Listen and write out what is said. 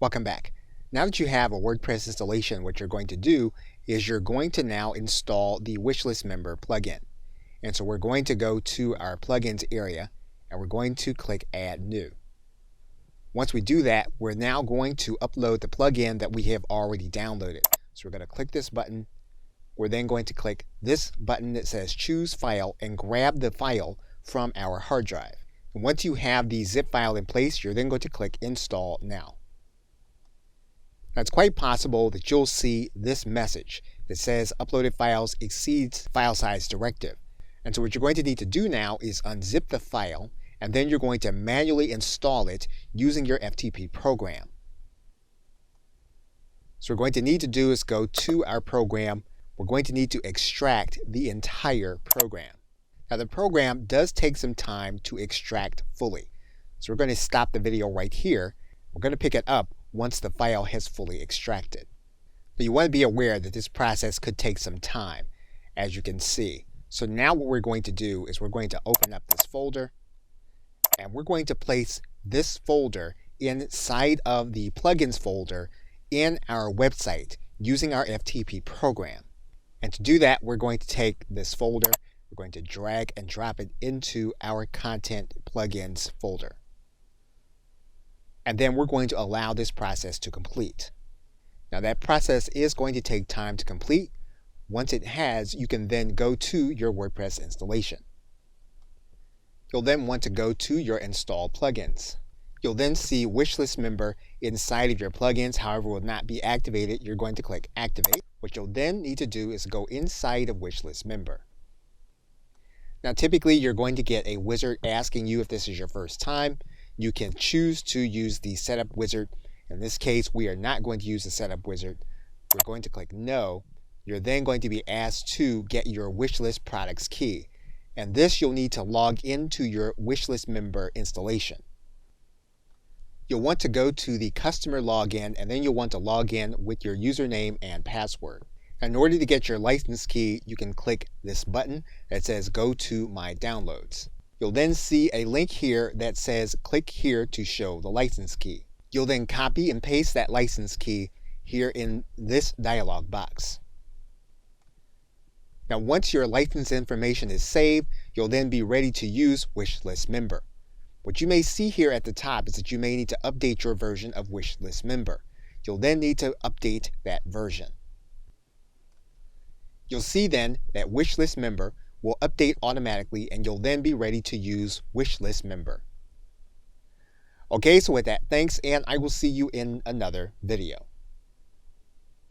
Welcome back. Now that you have a WordPress installation, what you're going to do is you're going to now install the Wishlist member plugin. And so we're going to go to our plugins area and we're going to click Add New. Once we do that, we're now going to upload the plugin that we have already downloaded. So we're going to click this button. We're then going to click this button that says Choose File and grab the file from our hard drive. And once you have the zip file in place, you're then going to click Install Now. Now, it's quite possible that you'll see this message that says uploaded files exceeds file size directive. And so what you're going to need to do now is unzip the file, and then you're going to manually install it using your FTP program. So what we're going to need to do is go to our program. We're going to need to extract the entire program. Now the program does take some time to extract fully. So we're going to stop the video right here. We're going to pick it up once the file has fully extracted. But you want to be aware that this process could take some time, as you can see. So now what we're going to do is we're going to open up this folder, and we're going to place this folder inside of the plugins folder in our website using our FTP program. And to do that, we're going to take this folder, we're going to drag and drop it into our content plugins folder. And then we're going to allow this process to complete. Now that process is going to take time to complete. Once it has, you can then go to your WordPress installation. You'll then want to go to your install plugins. You'll then see Wishlist member inside of your plugins. However, it will not be activated. You're going to click Activate. What you'll then need to do is go inside of Wishlist member. Now typically you're going to get a wizard asking you if this is your first time. You can choose to use the setup wizard. In this case, we are not going to use the setup wizard. We're going to click No. You're then going to be asked to get your Wishlist products key. And this you'll need to log into your Wishlist member installation. You'll want to go to the customer login, and then you'll want to log in with your username and password. In order to get your license key, you can click this button that says Go to My Downloads. You'll then see a link here that says click here to show the license key. You'll then copy and paste that license key here in this dialog box. Now once your license information is saved, you'll then be ready to use Wishlist member. What you may see here at the top is that you may need to update your version of Wishlist member. You'll then need to update that version. You'll see then that Wishlist member will update automatically, and you'll then be ready to use Wishlist member. Okay, so with that, thanks, and I will see you in another video.